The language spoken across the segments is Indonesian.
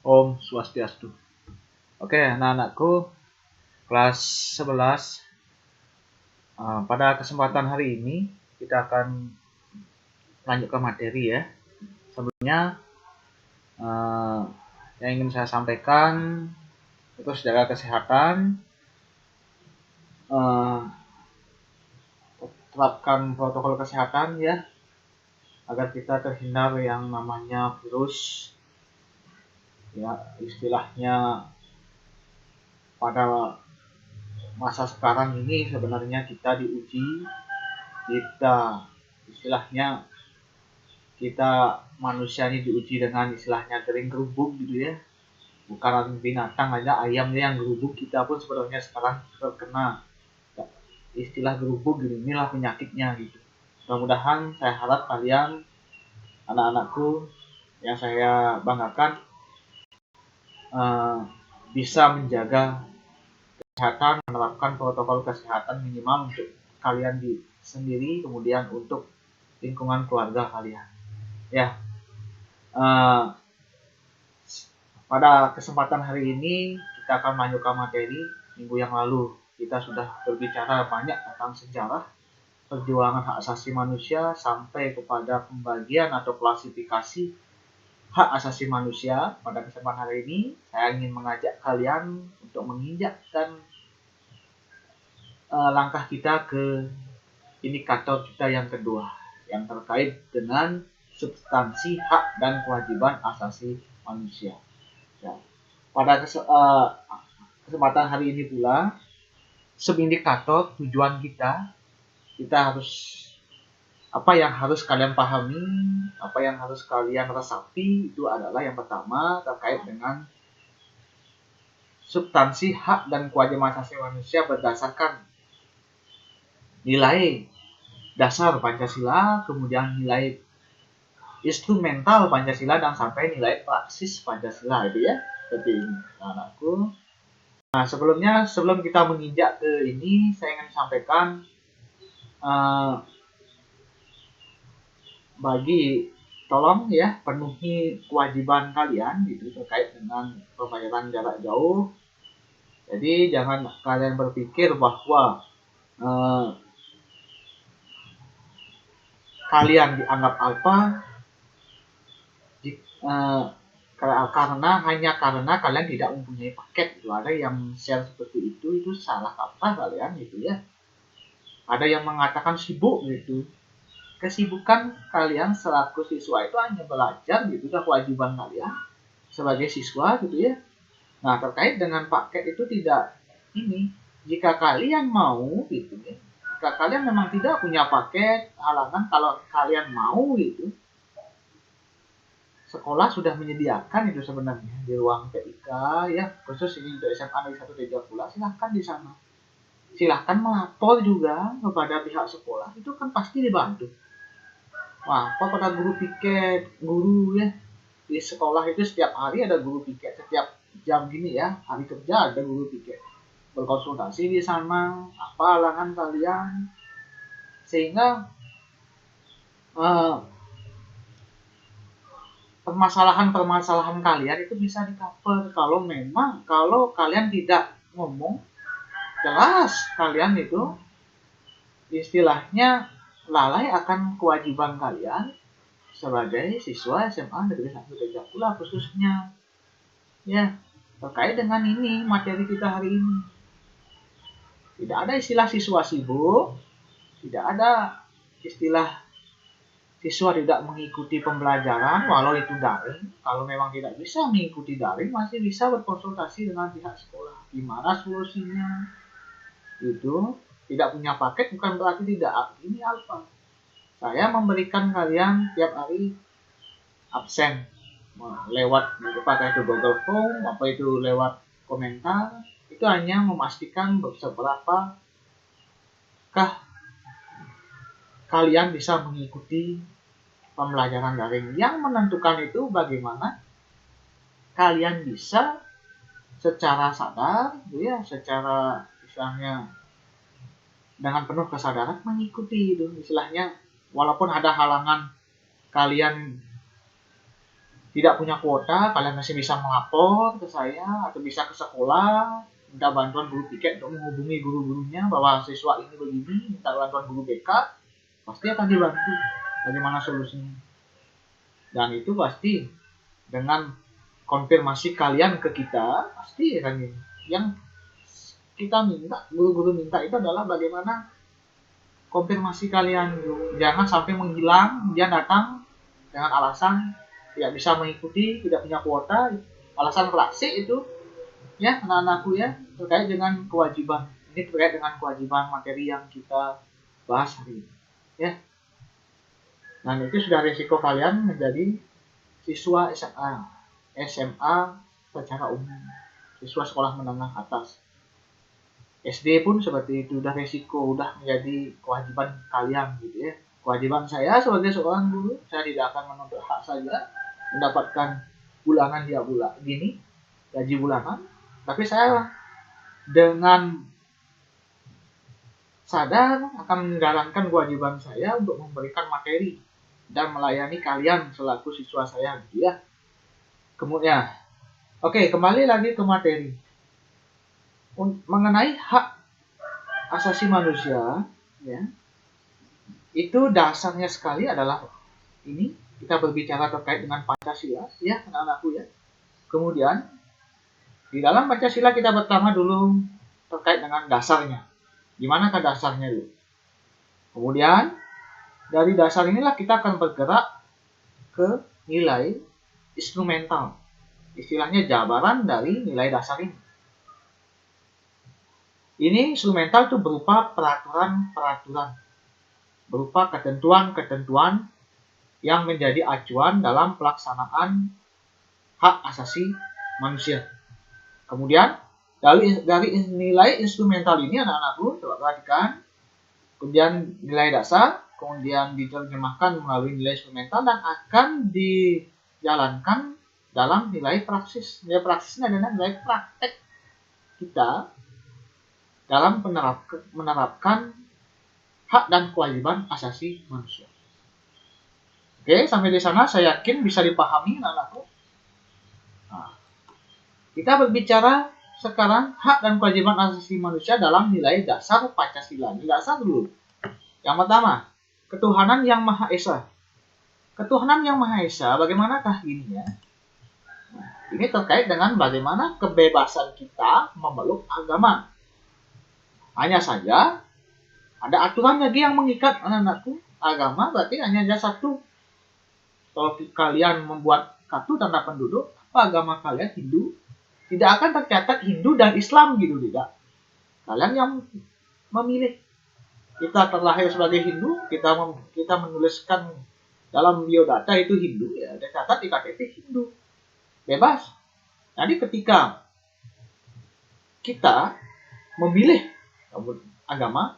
Om Swastiastu. Oke, anak-anakku kelas 11. Pada kesempatan hari ini kita akan lanjut ke materi ya. Sebelumnya yang ingin saya sampaikan itu jaga kesehatan, terapkan protokol kesehatan ya, agar kita terhindar yang namanya virus. Ya, istilahnya pada masa sekarang ini sebenarnya kita diuji, kita manusia ini diuji dengan istilahnya kering gerubuk gitu ya. Bukan binatang aja, ayamnya yang gerubuk, kita pun sebenarnya sekarang terkena istilah gerubuk gitu. Inilah penyakitnya gitu. Mudah-mudahan saya harap kalian, anak-anakku yang saya banggakan, bisa menjaga kesehatan, menerapkan protokol kesehatan minimal untuk kalian sendiri, kemudian untuk lingkungan keluarga kalian. Ya, pada kesempatan hari ini kita akan melanjutkan materi. Minggu yang lalu kita sudah berbicara banyak tentang sejarah perjuangan hak asasi manusia sampai kepada pembagian atau klasifikasi hak asasi manusia. Pada kesempatan hari ini saya ingin mengajak kalian untuk menginjakkan langkah kita ke indikator kita yang kedua, yang terkait dengan substansi hak dan kewajiban asasi manusia. Ya. Pada kesempatan hari ini pula, subindikator tujuan kita harus, apa yang harus kalian pahami, apa yang harus kalian resapi, itu adalah yang pertama terkait dengan substansi hak dan kewajiban asasi manusia berdasarkan nilai dasar Pancasila, kemudian nilai instrumental Pancasila, dan sampai nilai praksis Pancasila itu ya. Seperti ini, anakku. Nah, sebelum kita menginjak ke ini, saya ingin sampaikan tolong ya penuhi kewajiban kalian gitu terkait dengan pembayaran jarak jauh. Jadi jangan kalian berpikir bahwa kalian dianggap apa karena kalian tidak mempunyai paket itu. Ada yang share seperti itu salah kaprah kalian gitu ya. Ada yang mengatakan sibuk gitu. Kesibukan kalian selaku siswa itu hanya belajar gitu, kewajiban kalian sebagai siswa gitu ya. Nah, terkait dengan paket itu tidak ini. Jika kalian mau gitu ya, jika kalian memang tidak punya paket, halangan kalau kalian mau gitu, sekolah sudah menyediakan itu sebenarnya di ruang TIK ya, khusus ini untuk SMA Negeri 1 Tejapula. Silahkan di sana. Silahkan melapor juga kepada pihak sekolah, itu kan pasti dibantu. Wah, pada guru piket, guru ya di sekolah itu setiap hari ada guru piket, setiap jam gini ya, hari kerja ada guru piket berkonsultasi di sana, apa halangan kalian, sehingga permasalahan kalian itu bisa di-cover. Kalau kalian tidak ngomong jelas, kalian itu istilahnya lalai akan kewajiban kalian sebagai siswa SMA Negeri 1 Tejapula khususnya ya, terkait dengan ini materi kita hari ini. Tidak ada istilah siswa sibuk, tidak ada istilah siswa tidak mengikuti pembelajaran walau itu daring. Kalau memang tidak bisa mengikuti daring, masih bisa berkonsultasi dengan pihak sekolah. Gimana solusinya? Itu tidak punya paket bukan berarti tidak. Ini apa? Saya memberikan kalian tiap hari absen lewat apakah itu Google Form, apa itu lewat komentar, itu hanya memastikan seberapakah kalian bisa mengikuti pembelajaran daring. Yang menentukan itu bagaimana kalian bisa secara sadar ya, secara misalnya dengan penuh kesadaran mengikuti itu istilahnya, walaupun ada halangan kalian tidak punya kuota, kalian masih bisa melapor ke saya atau bisa ke sekolah, minta bantuan guru piket untuk menghubungi guru-gurunya bahwa siswa ini begini, minta bantuan guru BK, pasti akan dibantu bagaimana solusinya. Dan itu pasti dengan konfirmasi kalian ke kita, pasti akan ini. Yang kita minta, guru-guru minta itu adalah bagaimana konfirmasi kalian. Jangan sampai menghilang, dia datang dengan alasan tidak bisa mengikuti, tidak punya kuota, alasan klasik itu, ya anak-anakku ya, terkait dengan kewajiban. Ini terkait dengan kewajiban materi yang kita bahas hari ini, ya. Dan itu sudah risiko kalian menjadi siswa SMA secara umum, siswa sekolah menengah atas. SD pun seperti itu, udah risiko, udah menjadi kewajiban kalian gitu ya. Kewajiban saya sebagai seorang guru, saya tidak akan menuntut hak saja mendapatkan bulanan dia gini, gaji bulanan, tapi saya dengan sadar akan menjalankan kewajiban saya untuk memberikan materi dan melayani kalian selaku siswa saya gitu ya. Kemudian, oke, kembali lagi ke materi. Mengenai hak asasi manusia, ya, itu dasarnya sekali adalah ini. Kita berbicara terkait dengan Pancasila, ya anak-anakku ya. Kemudian di dalam Pancasila kita pertama dulu terkait dengan dasarnya. Gimana ke dasarnya dulu? Kemudian dari dasar inilah kita akan bergerak ke nilai instrumental. Istilahnya jabaran dari nilai dasar ini. Ini instrumental itu berupa peraturan-peraturan, berupa ketentuan-ketentuan yang menjadi acuan dalam pelaksanaan hak asasi manusia. Kemudian dari nilai instrumental ini anak-anakku coba perhatikan, kemudian nilai dasar, kemudian diterjemahkan melalui nilai instrumental dan akan dijalankan dalam nilai praksis. Nilai praksisnya adalah nilai praktek kita dalam menerapkan hak dan kewajiban asasi manusia. Oke, sampai di sana saya yakin bisa dipahami anak-anakku. Nah, kita berbicara sekarang hak dan kewajiban asasi manusia dalam nilai dasar Pancasila. Nilai dasar dulu. Yang pertama, ketuhanan yang Maha Esa. Ketuhanan yang Maha Esa, bagaimanakah ini ya? Nah, ini terkait dengan bagaimana kebebasan kita memeluk agama. Hanya saja, ada aturan lagi yang mengikat anak-anakku. Agama berarti hanya ada satu. Kalau kalian membuat kartu tanda penduduk, apa agama kalian Hindu, tidak akan tercatat Hindu dan Islam gitu, tidak. Kalian yang memilih. Kita terlahir sebagai Hindu, kita menuliskan dalam biodata itu Hindu, ya tercatat di KTP Hindu. Bebas. Jadi ketika kita memilih agama,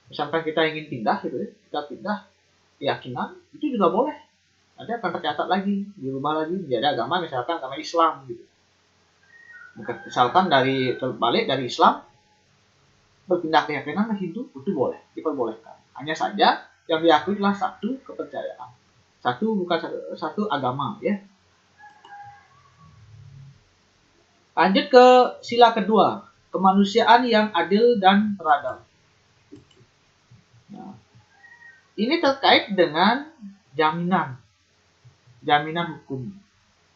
misalkan kita ingin pindah gitu ya, kita pindah keyakinan, itu juga boleh. Nanti akan tercatat lagi, dirubah lagi menjadi agama, misalkan agama Islam gitu. Misalkan terbalik dari Islam berpindah keyakinan ke Hindu, itu boleh, diperbolehkan. Hanya saja yang diakui adalah satu kepercayaan, satu agama ya. Lanjut ke sila kedua, kemanusiaan yang adil dan beradab. Nah, ini terkait dengan jaminan hukum.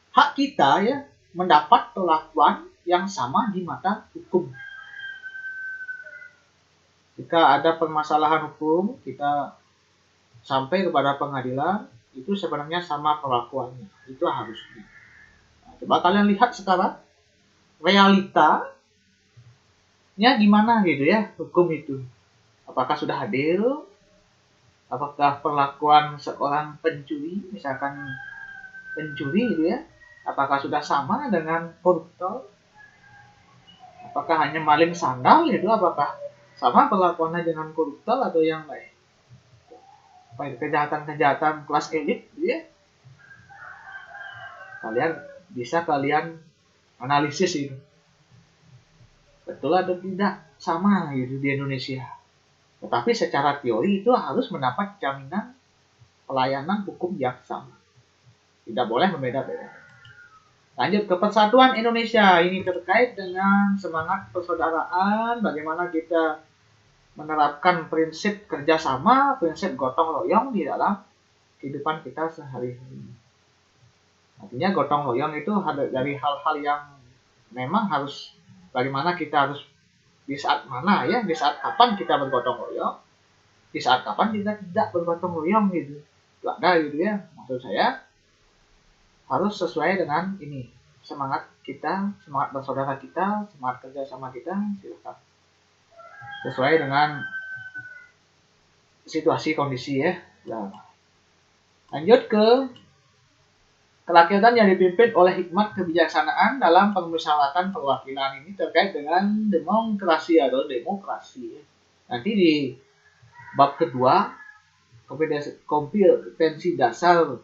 Hak kita ya mendapat perlakuan yang sama di mata hukum. Jika ada permasalahan hukum, kita sampai kepada pengadilan, itu sebenarnya sama perlakuannya. Itu harusnya. Nah, coba kalian lihat sekarang realitanya gimana gitu ya hukum itu. Apakah sudah adil? Apakah perlakuan seorang pencuri, misalkan pencuri gitu ya, apakah sudah sama dengan koruptor? Apakah hanya maling sandal itu, apakah sama perlakuannya dengan koruptor atau yang lain? Kejahatan-kejahatan kelas elit gitu ya. Kalian analisis itu. Betul atau tidak sama gitu di Indonesia. Tetapi secara teori itu harus mendapat jaminan pelayanan hukum yang sama. Tidak boleh membeda-beda. Lanjut ke persatuan Indonesia. Ini terkait dengan semangat persaudaraan, bagaimana kita menerapkan prinsip kerjasama, prinsip gotong royong di dalam kehidupan kita sehari-hari. Artinya gotong royong itu dari hal-hal yang memang harus, bagaimana kita harus di saat mana ya, di saat kapan kita bergotong royong, di saat kapan kita tidak bergotong royong gitu. Itu ada gitu ya. Maksud saya harus sesuai dengan ini, semangat kita, semangat bersaudara kita, semangat kerja sama kita, silakan sesuai dengan situasi kondisi ya. Nah, lanjut ke kerakyatan yang dipimpin oleh hikmat kebijaksanaan dalam permusyawaratan perwakilan. Ini terkait dengan demokrasi atau demokrasi. Nanti di bab kedua, kompetensi dasar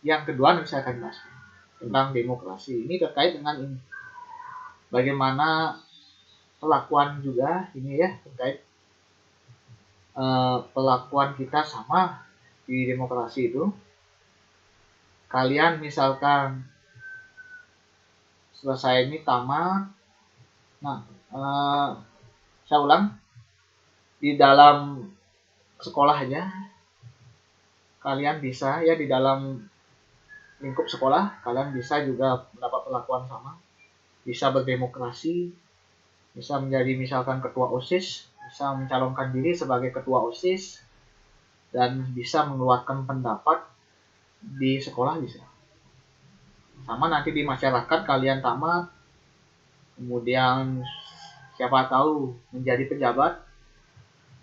yang kedua nanti saya akan jelaskan tentang demokrasi. Ini terkait dengan ini, bagaimana perlakuan juga ini ya, terkait perlakuan kita sama di demokrasi itu. Kalian misalkan selesai ini tamat, nah saya ulang, di dalam sekolah aja kalian bisa ya, di dalam lingkup sekolah kalian bisa juga mendapat perlakuan sama, bisa berdemokrasi, bisa menjadi misalkan ketua OSIS, bisa mencalonkan diri sebagai ketua OSIS, dan bisa mengeluarkan pendapat di sekolah bisa. Sama nanti di masyarakat kalian tamat, kemudian siapa tahu menjadi pejabat,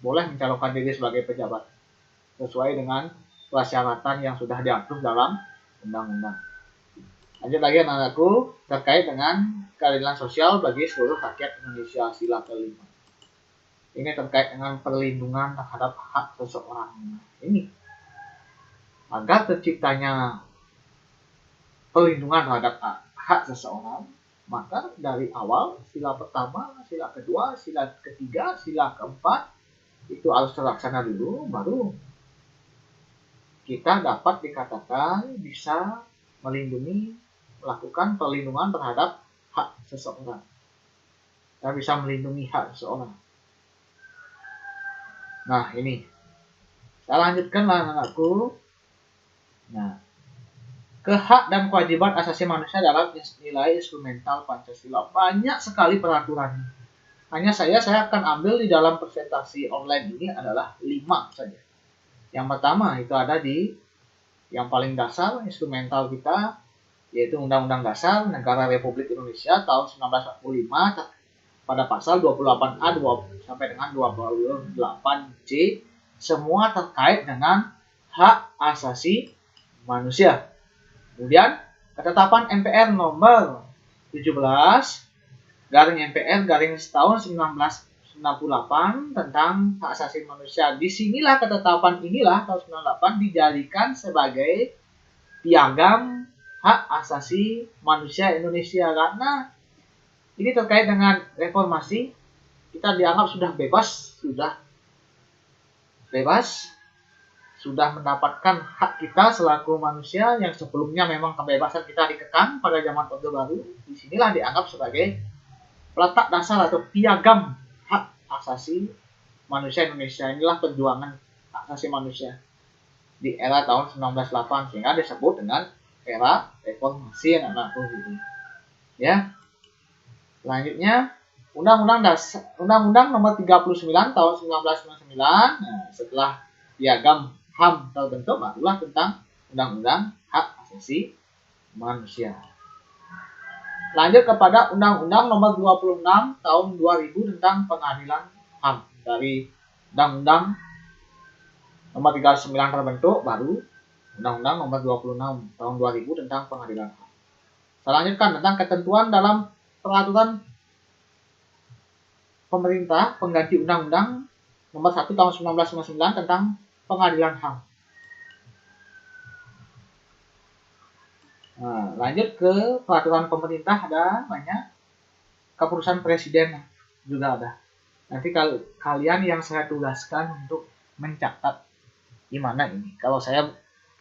boleh mencalonkan diri sebagai pejabat sesuai dengan persyaratan yang sudah diatur dalam undang-undang. Lanjut lagi anak-anakku, terkait dengan keadilan sosial bagi seluruh rakyat Indonesia, sila kelima. Ini terkait dengan perlindungan terhadap hak seseorang. Ini agar terciptanya perlindungan terhadap hak seseorang, maka dari awal sila pertama, sila kedua, sila ketiga, sila keempat itu harus terlaksana dulu, baru kita dapat dikatakan bisa melindungi, melakukan perlindungan terhadap hak seseorang. Kita bisa melindungi hak seseorang. Nah ini, saya lanjutkan anak-anakku. Nah, ke hak dan kewajiban asasi manusia dalam nilai instrumental Pancasila. Banyak sekali peraturan. Hanya saya akan ambil di dalam presentasi online ini adalah 5 saja. Yang pertama itu ada di yang paling dasar instrumental kita, yaitu Undang-Undang Dasar Negara Republik Indonesia tahun 1945 pada pasal 28A sampai dengan 28C, semua terkait dengan hak asasi manusia. Kemudian ketetapan MPR nomor 17/MPR tahun 1998 tentang hak asasi manusia. Disinilah ketetapan inilah tahun 98 dijadikan sebagai piagam hak asasi manusia Indonesia, karena ini terkait dengan reformasi. Kita dianggap sudah mendapatkan hak kita selaku manusia yang sebelumnya memang kebebasan kita dikekang pada zaman Orde Baru. Disinilah dianggap sebagai peletak dasar atau piagam hak asasi manusia Indonesia. Inilah perjuangan hak asasi manusia di era tahun 1998, sehingga disebut dengan era reformasi anak-anakku gitu. Ya. Selanjutnya Undang-Undang Nomor 39 tahun 1999. Nah, setelah piagam HAM terbentuk, barulah tentang Undang-Undang Hak Asasi Manusia. Lanjut kepada Undang-Undang Nomor 26 tahun 2000 tentang Pengadilan HAM. Dari Undang-Undang Nomor 39 terbentuk, baru Undang-Undang Nomor 26 tahun 2000 tentang Pengadilan HAM. Saya lanjutkan tentang ketentuan dalam peraturan pemerintah pengganti Undang-Undang Nomor 1 tahun 1999 tentang Pengadilan HAM. Nah, lanjut ke peraturan pemerintah, ada banyak. Keputusan presiden juga ada. Nanti kalau kalian yang saya tugaskan untuk mencatat gimana ini. Kalau saya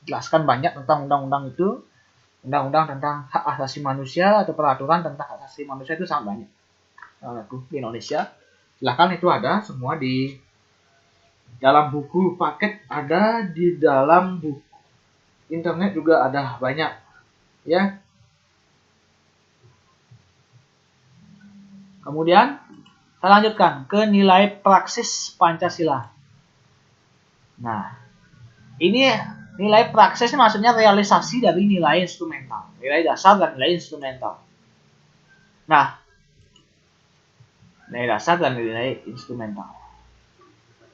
jelaskan banyak tentang undang-undang itu, undang-undang tentang hak asasi manusia atau peraturan tentang hak asasi manusia itu sangat banyak di Indonesia. Silahkan itu ada semua di dalam buku paket, ada di dalam buku internet juga ada banyak ya. Kemudian saya lanjutkan ke nilai praksis Pancasila. Nah, ini nilai praksis maksudnya realisasi dari nilai instrumental, nilai dasar dan nilai instrumental. Nah, nilai dasar dan nilai instrumental.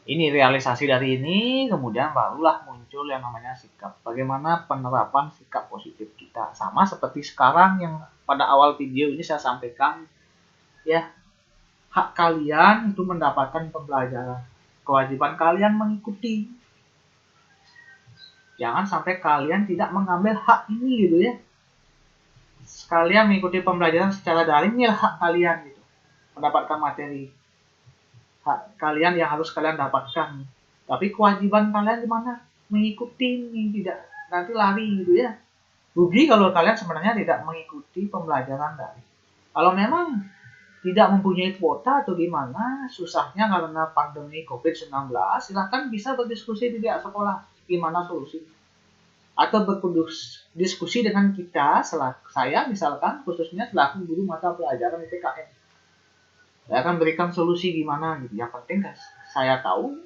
Ini realisasi dari ini, kemudian barulah muncul yang namanya sikap. Bagaimana penerapan sikap positif kita. Sama seperti sekarang yang pada awal video ini saya sampaikan, ya, hak kalian itu mendapatkan pembelajaran. Kewajiban kalian mengikuti. Jangan sampai kalian tidak mengambil hak ini gitu ya. Sekalian mengikuti pembelajaran secara daring, ini hak kalian gitu. Mendapatkan materi. Hak kalian yang harus kalian dapatkan. Tapi kewajiban kalian di mana? Mengikuti ini, tidak nanti lari gitu ya. Rugi kalau kalian sebenarnya tidak mengikuti pembelajaran daring. Kalau memang tidak mempunyai kuota atau gimana, susahnya karena pandemi COVID-19, silahkan bisa berdiskusi di pihak sekolah gimana solusi. Atau berdiskusi dengan kita, saya misalkan khususnya selaku guru mata pelajaran IPKN. Saya akan berikan solusi gimana gitu. Yang penting saya tahu,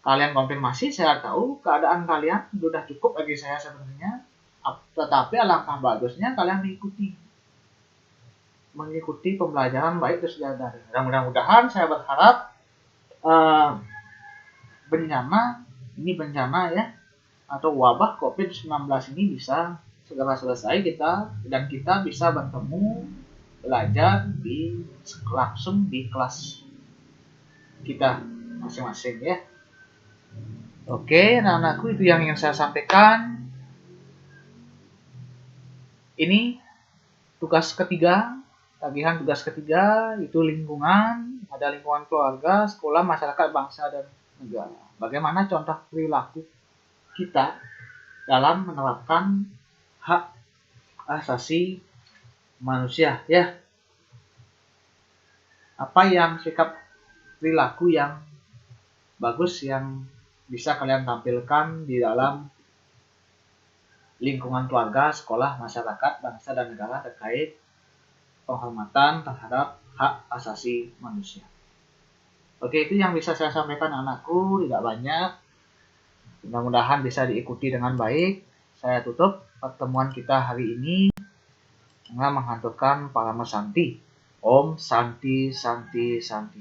kalian konfirmasi, saya tahu keadaan kalian sudah cukup bagi saya sebenarnya. Tetapi alangkah bagusnya kalian mengikuti pembelajaran baik itu secara daring. Dan mudah-mudahan saya berharap bencana ya atau wabah COVID-19 ini bisa segera selesai dan kita bisa bertemu belajar langsung di kelas kita masing-masing ya. Oke, anak-anakku, itu yang ingin saya sampaikan. Ini tugas ketiga. Tagihan tugas ketiga itu lingkungan, ada lingkungan keluarga, sekolah, masyarakat, bangsa, dan negara. Bagaimana contoh perilaku kita dalam menerapkan hak asasi manusia ya. Apa yang sikap perilaku yang bagus yang bisa kalian tampilkan di dalam lingkungan keluarga, sekolah, masyarakat, bangsa, dan negara terkait penghormatan terhadap hak asasi manusia. Oke, itu yang bisa saya sampaikan anakku, tidak banyak. Mudah-mudahan bisa diikuti dengan baik. Saya tutup pertemuan kita hari ini dengan menghanturkan Parama Santi. Om Santi Santi Santi.